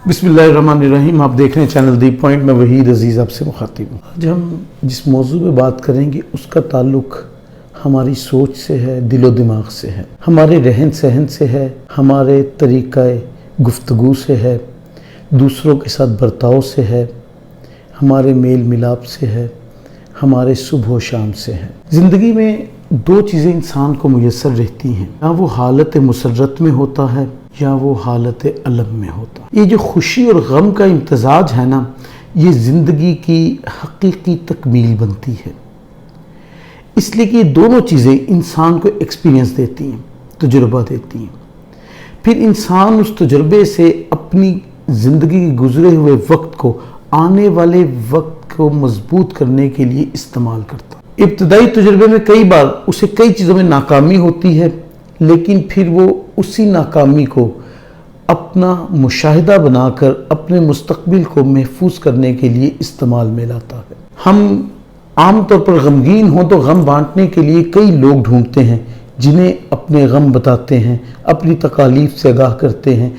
बिस्मिल्लाहिर्रहमानिर्रहीम। आप देख रहे हैं चैनल दी पॉइंट में वहीद अजीज़ आपसे मुखातिब हूँ। आज हम जिस मौजू पे बात करेंगे उसका ताल्लुक़ हमारी सोच से है, दिलो दिमाग से है, हमारे रहन सहन से है, हमारे तरीक़ाए गुफ्तगू से है, दूसरों के साथ बर्ताव से है, हमारे मेल मिलाप से है, हमारे सुबह व शाम से है। ज़िंदगी में दो चीज़ें इंसान को मुयस्सर रहती हैं, या वो हालत मुसर्रत में होता है या वो हालत अलम में होता है। ये जो खुशी और गम का इम्तजाज है ना, ये ज़िंदगी की हकीकी तकमील बनती है। इसलिए कि ये दोनों चीज़ें इंसान को एक्सपीरियंस देती हैं, तजुर्बा देती हैं। फिर इंसान उस तजुर्बे से अपनी ज़िंदगी के गुज़रे हुए वक्त को आने वाले वक्त को मजबूत करने के लिए इस्तेमाल करता है। इब्तदाई तजुर्बे में कई बार उसे कई चीज़ों में नाकामी होती है, लेकिन फिर वो उसी नाकामी को अपना मुशाहिदा बनाकर अपने मुस्तकबिल को महफूज करने के लिए इस्तेमाल में लाता है। हम आम तौर पर गमगीन हों तो गम बांटने के लिए कई लोग ढूंढते हैं, जिन्हें अपने गम बताते हैं, अपनी तकालीफ से आगाह करते हैं,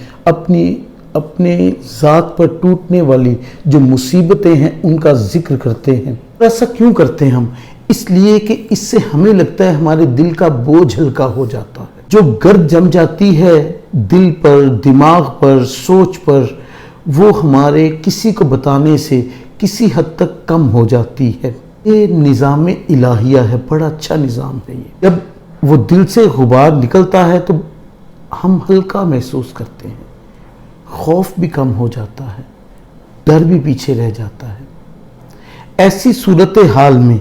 अपने ज़ात पर टूटने वाली जो मुसीबतें हैं उनका जिक्र करते हैं। ऐसा क्यों करते हैं हम? इसलिए कि इससे हमें लगता है हमारे दिल का बोझ हल्का हो जाता है। जो गर्द जम जाती है दिल पर, दिमाग पर, सोच पर, वो हमारे किसी को बताने से किसी हद तक कम हो जाती है। ये निज़ाम इलाहिया है, बड़ा अच्छा निज़ाम है ये। जब वो दिल से गुबार निकलता है तो हम हल्का महसूस करते हैं, खौफ भी कम हो जाता है, डर भी पीछे रह जाता है। ऐसी सूरत हाल में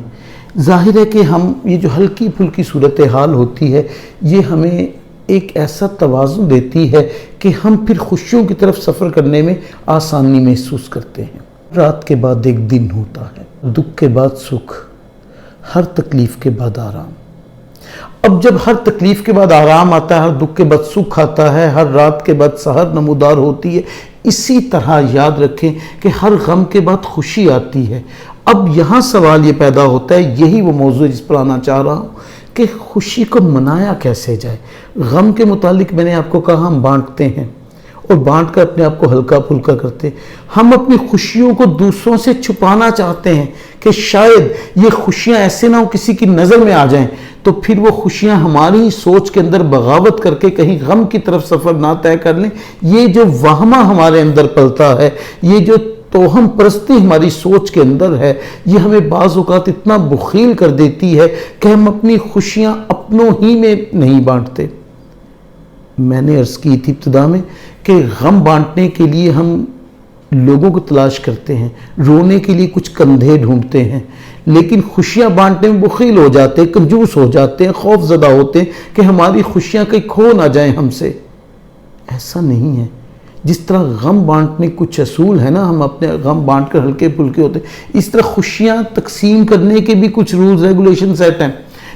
ज़ाहिर है कि हम ये जो हल्की फुल्की सूरत हाल होती है, ये हमें एक ऐसा तवाज़ुन देती है कि हम फिर खुशियों की तरफ सफ़र करने में आसानी महसूस करते हैं। रात के बाद एक दिन होता है, दुख के बाद सुख, हर तकलीफ़ के बाद आराम। अब जब हर तकलीफ़ के बाद आराम आता है, हर दुख के बाद सुख आता है, हर रात के बाद सहर नमूदार होती है, इसी तरह याद रखें कि हर गम के बाद खुशी आती है। अब यहाँ सवाल ये पैदा होता है, यही वो मौजूद जिस पर आना चाह रहा हूँ कि खुशी को मनाया कैसे जाए। गम के मुतालिक मैंने आपको कहा हम बांटते हैं और बांट कर अपने आप को हल्का फुल्का करते हैं। हम अपनी खुशियों को दूसरों से छुपाना चाहते हैं कि शायद ये खुशियाँ ऐसे ना हो किसी की नज़र में आ जाएं, तो फिर वो खुशियाँ हमारी सोच के अंदर बगावत करके कहीं गम की तरफ सफ़र ना तय कर लें। ये जो वहमा हमारे अंदर पलता है, ये जो तोहम परस्ती हमारी सोच के अंदर है, ये हमें बाज़ औक़ात इतना बुखील कर देती है कि हम अपनी खुशियाँ अपनों ही में नहीं बांटते। मैंने अर्ज़ की थी इब्तिदा में कि गम बांटने के लिए हम लोगों को तलाश करते हैं, रोने के लिए कुछ कंधे ढूंढते हैं, लेकिन खुशियाँ बांटने में बुखील हो जाते हैं, कंजूस हो जाते हैं, खौफज़दा होते हैं कि हमारी खुशियाँ कहीं खो ना जाएं हमसे। ऐसा नहीं है। जिस तरह गम बांटने कुछ असूल है ना, हम अपने गम बांट कर हल्के फुल्के होते हैं, इस तरह खुशियाँ तकसीम करने के भी कुछ रूल्स रेगुलेशन सेट हैं।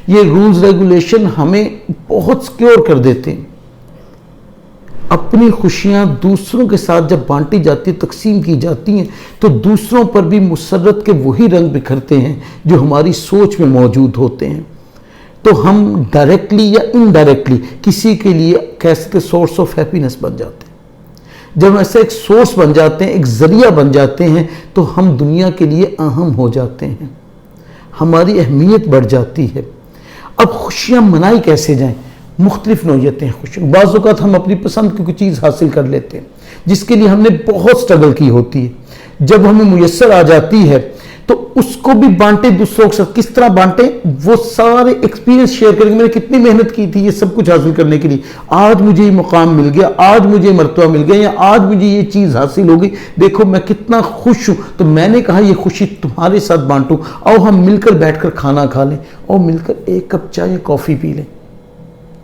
ये रूल्स रेगुलेशन हमें बहुत सिक्योर कर देते हैं। अपनी खुशियाँ दूसरों के साथ जब बांटी जाती, तकसीम की जाती हैं, तो दूसरों पर भी मुसर्रत के वही रंग बिखरते हैं जो हमारी सोच में मौजूद होते हैं। तो हम डायरेक्टली या इनडायरेक्टली किसी के लिए कैसे सोर्स ऑफ हैप्पीनेस बन जाते हैं। जब ऐसे एक सोर्स बन जाते हैं, एक ज़रिया बन जाते हैं, तो हम दुनिया के लिए अहम हो जाते हैं, हमारी अहमियत बढ़ जाती है। अब खुशियाँ मनाई कैसे जाएं? मुख्तलिफ नौयतें हैं खुशियाँ। बाज़ औक़ात हम अपनी पसंद की कोई चीज़ हासिल कर लेते हैं जिसके लिए हमने बहुत स्ट्रगल की होती है। जब हमें मुयस्सर आ जाती है तो उसको भी बांटे दूसरों के साथ। किस तरह बांटे? वो सारे एक्सपीरियंस शेयर करेंगे, मैंने कितनी मेहनत की थी ये सब कुछ हासिल करने के लिए, आज मुझे ये मुकाम मिल गया, आज मुझे मर्तबा मिल गया, या आज मुझे ये चीज़ हासिल हो गई, देखो मैं कितना खुश हूँ। तो मैंने कहा ये खुशी तुम्हारे साथ बांटूं, आओ हम मिलकर बैठकर खाना खा लें और मिलकर एक कप चाय या कॉफ़ी पी लें।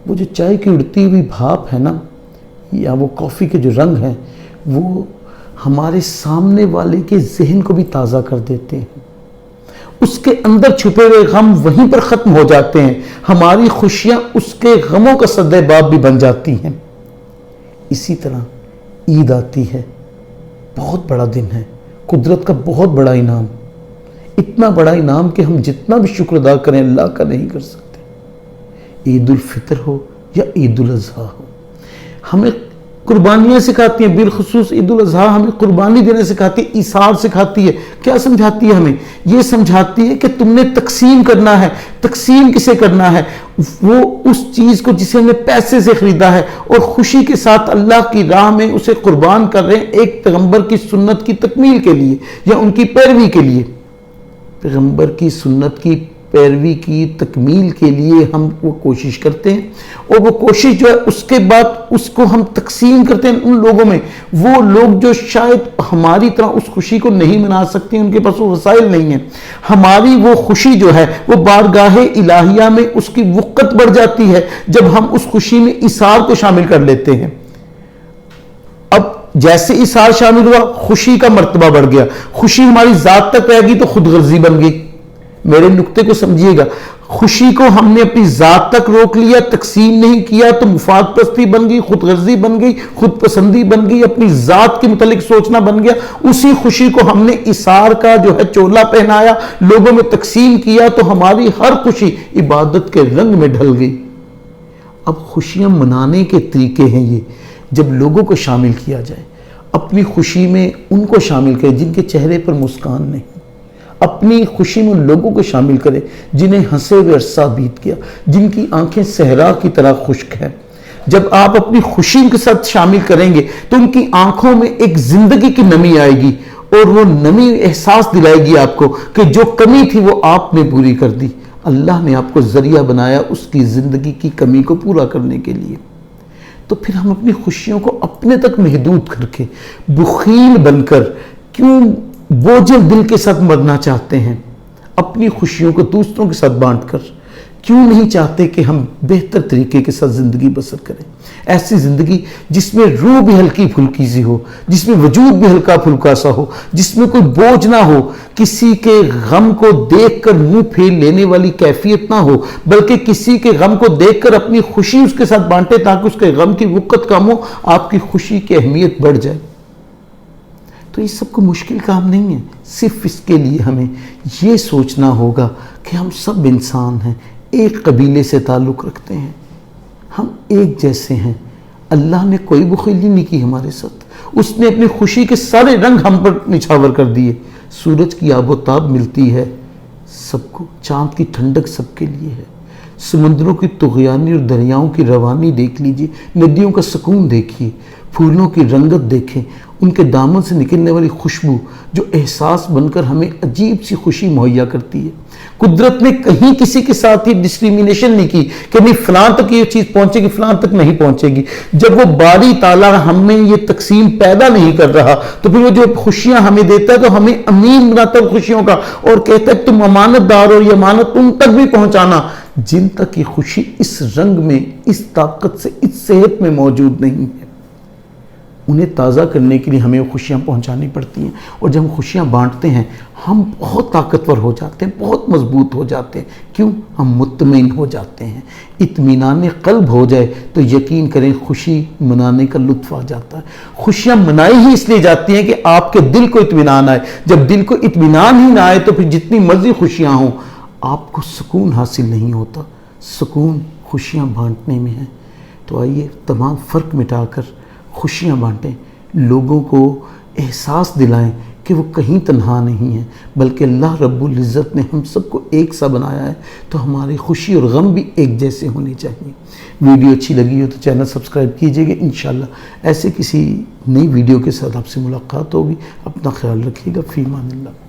वो जो चाय की उड़ती हुई भाप है ना, या वो कॉफ़ी के जो रंग हैं, वो हमारे सामने वाले के जहन को भी ताज़ा कर देते हैं। उसके अंदर छुपे हुए गम वहीं पर ख़त्म हो जाते हैं, हमारी खुशियाँ उसके गमों का सद्देबाब भी बन जाती हैं। इसी तरह ईद आती है, बहुत बड़ा दिन है, कुदरत का बहुत बड़ा इनाम, इतना बड़ा इनाम कि हम जितना भी शुक्र अदा करें अल्लाह का नहीं कर सकते। ईद उल फितर हो या ईद उल अज़हा हो, हमें قربانیاں سکھاتی ہیں، بالخصوص عید الاضحیٰ ہمیں قربانی دینا سکھاتی ہے، ایثار سکھاتی ہے۔ کیا سمجھاتی ہے ہمیں؟ یہ سمجھاتی ہے کہ تم نے تقسیم کرنا ہے۔ تقسیم کسے کرنا ہے؟ وہ اس چیز کو جسے ہم نے پیسے سے خریدا ہے اور خوشی کے ساتھ اللہ کی راہ میں اسے قربان کر رہے ہیں، ایک پیغمبر کی سنت کی تکمیل کے لیے یا ان کی پیروی کے لیے۔ پیغمبر کی سنت کی پیروی کی تکمیل کے لیے ہم وہ کوشش کرتے ہیں، اور وہ کوشش جو ہے اس کے بعد اس کو ہم تقسیم کرتے ہیں ان لوگوں میں، وہ لوگ جو شاید ہماری طرح اس خوشی کو نہیں منا سکتے، ان کے پاس وہ وسائل نہیں ہیں۔ ہماری وہ خوشی جو ہے وہ بارگاہ الہیہ میں اس کی وقت بڑھ جاتی ہے جب ہم اس خوشی میں ایثار کو شامل کر لیتے ہیں۔ اب جیسے ایثار شامل ہوا، خوشی کا مرتبہ بڑھ گیا، خوشی ہماری ذات تک رہ گئی تو خود غرضی بن گئی۔ میرے نقطے کو سمجھیے گا، خوشی کو ہم نے اپنی ذات تک روک لیا، تقسیم نہیں کیا تو مفاد پرستی بن گئی، خود غرضی بن گئی، خود پسندی بن گئی، اپنی ذات کے متعلق سوچنا بن گیا۔ اسی خوشی کو ہم نے ایثار کا جو ہے چولا پہنایا، لوگوں میں تقسیم کیا تو ہماری ہر خوشی عبادت کے رنگ میں ڈھل گئی۔ اب خوشیاں منانے کے طریقے ہیں یہ، جب لوگوں کو شامل کیا جائے، اپنی خوشی میں ان کو شامل کرے جن کے چہرے پر مسکان نہیں، اپنی خوشی میں ان لوگوں کو شامل کرے جنہیں ہنسے ہوئے عرصہ بیت گیا، جن کی آنکھیں صحرا کی طرح خشک ہیں۔ جب آپ اپنی خوشی کے ساتھ شامل کریں گے تو ان کی آنکھوں میں ایک زندگی کی نمی آئے گی، اور وہ نمی احساس دلائے گی آپ کو کہ جو کمی تھی وہ آپ نے پوری کر دی۔ اللہ نے آپ کو ذریعہ بنایا اس کی زندگی کی کمی کو پورا کرنے کے لیے۔ تو پھر ہم اپنی خوشیوں کو اپنے تک محدود کر کے بخیل بن کر کیوں بوجھل دل کے ساتھ مرنا چاہتے ہیں؟ اپنی خوشیوں کو دوسروں کے ساتھ بانٹ کر کیوں نہیں چاہتے کہ ہم بہتر طریقے کے ساتھ زندگی بسر کریں؟ ایسی زندگی جس میں روح بھی ہلکی پھلکی سی ہو، جس میں وجود بھی ہلکا پھلکا سا ہو، جس میں کوئی بوجھ نہ ہو، کسی کے غم کو دیکھ کر منہ پھیر لینے والی کیفیت نہ ہو، بلکہ کسی کے غم کو دیکھ کر اپنی خوشی اس کے ساتھ بانٹے تاکہ اس کے غم کی وقت کم ہو، آپ کی خوشی کی اہمیت بڑھ جائے۔ تو یہ سب کو مشکل کام نہیں ہے، صرف اس کے لیے ہمیں یہ سوچنا ہوگا کہ ہم سب انسان ہیں، ایک قبیلے سے تعلق رکھتے ہیں، ہم ایک جیسے ہیں۔ اللہ نے کوئی بخیلی نہیں کی ہمارے ساتھ، اس نے اپنی خوشی کے سارے رنگ ہم پر نچھاور کر دیے۔ سورج کی آب و تاب ملتی ہے سب کو، چاند کی ٹھنڈک سب کے لیے ہے، سمندروں کی طغیانی اور دریاؤں کی روانی دیکھ لیجئے، ندیوں کا سکون دیکھیے، پھولوں کی رنگت دیکھیں، ان کے دامن سے نکلنے والی خوشبو جو احساس بن کر ہمیں عجیب سی خوشی مہیا کرتی ہے۔ قدرت نے کہیں کسی کے ساتھ ہی ڈسکریمنیشن نہیں کی کہ نہیں فلاں تک یہ چیز پہنچے گی، فلاں تک نہیں پہنچے گی۔ جب وہ باری تعالیٰ ہم میں یہ تقسیم پیدا نہیں کر رہا تو پھر وہ جو خوشیاں ہمیں دیتا ہے تو ہمیں امین بناتا ہے خوشیوں کا، اور کہتا ہے تم امانت دار ہو، یہ امانت ان تک بھی پہنچانا جن تک یہ خوشی اس رنگ میں، اس طاقت سے، اس صحت میں موجود نہیں ہے۔ انہیں تازہ کرنے کے لیے ہمیں خوشیاں پہنچانی پڑتی ہیں، اور جب ہم خوشیاں بانٹتے ہیں ہم بہت طاقتور ہو جاتے ہیں، بہت مضبوط ہو جاتے ہیں۔ کیوں؟ ہم مطمئن ہو جاتے ہیں۔ اطمینان قلب ہو جائے تو یقین کریں خوشی منانے کا لطف آ جاتا ہے۔ خوشیاں منائی ہی اس لیے جاتی ہیں کہ آپ کے دل کو اطمینان آئے۔ جب دل کو اطمینان ہی نہ آئے تو پھر جتنی مرضی خوشیاں ہوں آپ کو سکون حاصل نہیں ہوتا۔ سکون خوشیاں بانٹنے میں ہے۔ تو آئیے تمام فرق مٹا کر خوشیاں بانٹیں، لوگوں کو احساس دلائیں کہ وہ کہیں تنہا نہیں ہیں، بلکہ اللہ رب العزت نے ہم سب کو ایک سا بنایا ہے، تو ہماری خوشی اور غم بھی ایک جیسے ہونے چاہیے۔ ویڈیو اچھی لگی ہو تو چینل سبسکرائب کیجئے گا۔ انشاءاللہ ایسے کسی نئی ویڈیو کے ساتھ آپ سے ملاقات ہوگی۔ اپنا خیال رکھیے گا۔ فی امان اللہ۔